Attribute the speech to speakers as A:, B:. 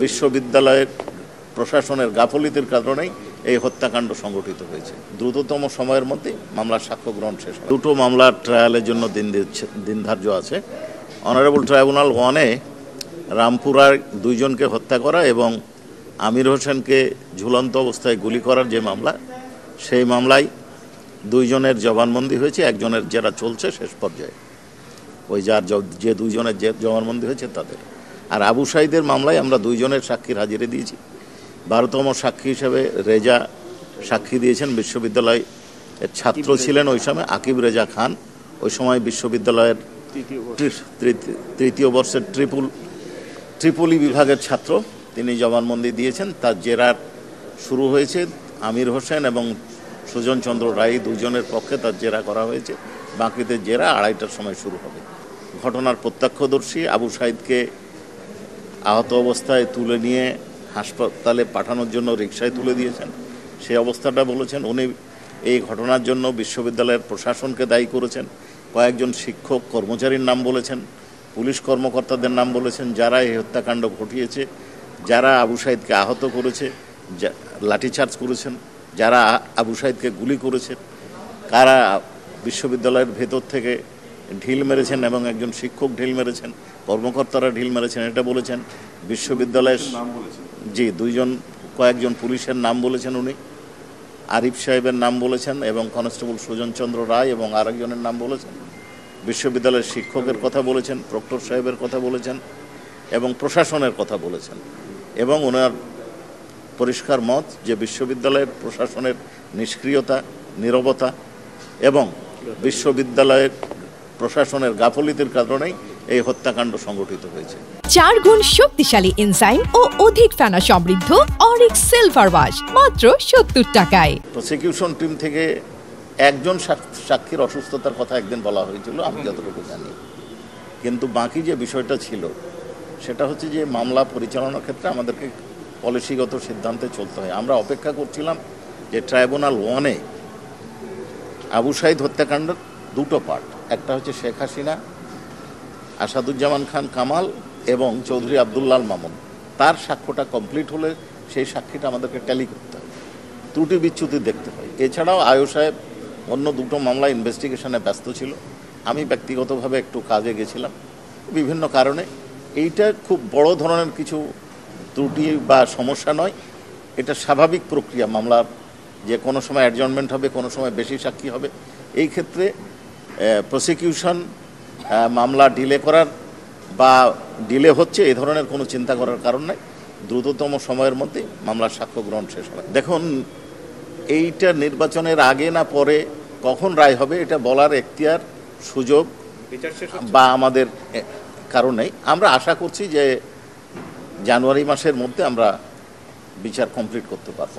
A: বিশ্ববিদ্যালয়ের প্রশাসনের গাফলিতির কারণেই এই হত্যাকাণ্ড সংঘটিত হয়েছে। দ্রুততম সময়ের মধ্যে মামলার সাক্ষ্য গ্রহণ শেষ হবে। দুটো মামলার ট্রায়ালের জন্য দিন ধার্য আছে। অনারেবল ট্রাইব্যুনাল 1-এ রামপুরার 2 জনকে হত্যা করা এবং আমির হোসেনকে ঝুলন্ত অবস্থায় গুলি করার যে মামলা, সেই মামলায় 2 জনের জবানবন্দি হয়েছে, একজনের জেরা চলছে শেষ পর্যায়ে। ওই যে 2 জনের জবানবন্দি হয়েছে তাদের। আর আবু সাঈদের মামলায় আমরা 2 জনের সাক্ষীর হাজিরে দিয়েছি। 12তম সাক্ষী হিসেবে রেজা সাক্ষী দিয়েছেন। বিশ্ববিদ্যালয়ের ছাত্র ছিলেন ওই সময়, আকিব রেজা খান। ওই সময় বিশ্ববিদ্যালয়ের তৃতীয় বর্ষের ট্রিপলি বিভাগের ছাত্র। তিনি জবানবন্দি দিয়েছেন। তার জেরার শুরু হয়েছে। আমির হোসেন এবং সুজন চন্দ্র রায় 2 জনের পক্ষে তার জেরা করা হয়েছে। বাকিদের জেরা 2:30টার সময় শুরু হবে। ঘটনার প্রত্যক্ষদর্শী আবু সাঈদকে আহত অবস্থায় তুলে নিয়ে হাসপাতালে পাঠানোর জন্য রিকশায় তুলে দিয়েছেন। সেই অবস্থাটা বলেছেন। উনি এই ঘটনার জন্য বিশ্ববিদ্যালয়ের প্রশাসনকে দায়ী করেছেন। কয়েকজন শিক্ষক কর্মচারীর নাম বলেছেন, পুলিশ কর্মকর্তাদের নাম বলেছেন, যারা এই হত্যাকাণ্ড ঘটিয়েছে, যারা আবু সাঈদকে আহত করেছে, লাঠিচার্জ করেছেন, যারা আবু সাঈদকে গুলি করেছে, কারা বিশ্ববিদ্যালয়ের ভেতর থেকে ঢিল মেরেছেন এবং একজন শিক্ষক ঢিল মেরেছেন, কর্মকর্তারা ঢিল মেরেছেন, এটা বলেছেন। বিশ্ববিদ্যালয়ের কয়েকজন পুলিশের নাম বলেছেন উনি। আরিফ সাহেবের নাম বলেছেন এবং কনস্টেবল সুজন চন্দ্র রায় এবং আরেকজনের নাম বলেছেন। বিশ্ববিদ্যালয়ের শিক্ষকের কথা বলেছেন, প্রক্টর সাহেবের কথা বলেছেন এবং প্রশাসনের কথা বলেছেন। এবং ওনার পরিষ্কার মত যে বিশ্ববিদ্যালয়ের প্রশাসনের নিষ্ক্রিয়তা, নীরবতা এবং বিশ্ববিদ্যালয়ের প্রশাসনের গাফলিতির কারণেই এই হত্যাকাণ্ড সংঘটিত হয়েছে।
B: 4 গুণ শক্তিশালী এনজাইম ও অধিক ফেনা সমৃদ্ধ অরিক্স সিলভার ওয়াশ মাত্র 70 টাকায়।
A: প্রসিকিউশন টিম থেকে একজন সাক্ষীর অসুস্থতার কথা একদিন বলা হয়েছিল, আমি যতটুকু জানি। কিন্তু বাকি যে বিষয়টা ছিল সেটা হচ্ছে যে মামলা পরিচালনার ক্ষেত্রে আমাদেরকে পলিসিগত সিদ্ধান্তে চলতে হয়। আমরা অপেক্ষা করছিলাম যে ট্রাইব্যুনাল 1-এ আবু সাঈদ হত্যাকাণ্ডের 2টো পার্ট, একটা হচ্ছে শেখ হাসিনা, আসাদুজ্জামান খান কামাল এবং চৌধুরী আবদুল্লাল মামুন, তার সাক্ষ্যটা কমপ্লিট হলে সেই সাক্ষীটা আমাদেরকে ট্যালি করতে হয়, ত্রুটি বিচ্যুতি দেখতে হয়। এছাড়াও আয়ো সাহেব অন্য 2টো মামলা ইনভেস্টিগেশনে ব্যস্ত ছিল। আমি ব্যক্তিগতভাবে একটু কাজে গেছিলাম বিভিন্ন কারণে। এইটা খুব বড় ধরনের কিছু ত্রুটি বা সমস্যা নয়, এটা স্বাভাবিক প্রক্রিয়া। মামলার যে কোনো সময় অ্যাডজর্নমেন্ট হবে, কোনো সময় বেশি সাক্ষী হবে। এই ক্ষেত্রে প্রসিকিউশন মামলা ডিলে করার বা ডিলে হচ্ছে এই ধরনের কোনো চিন্তা করার কারণ নাই। দ্রুততম সময়ের মধ্যে মামলার সাক্ষ্য গ্রহণ শেষ হবে। দেখুন, এইটা নির্বাচনের আগে না পরে কখন রায় হবে এটা বলার এখতিয়ার, সুযোগ বা আমাদের কারণেই। আমরা আশা করছি যে জানুয়ারি মাসের মধ্যে আমরা বিচার কমপ্লিট করতে পারব।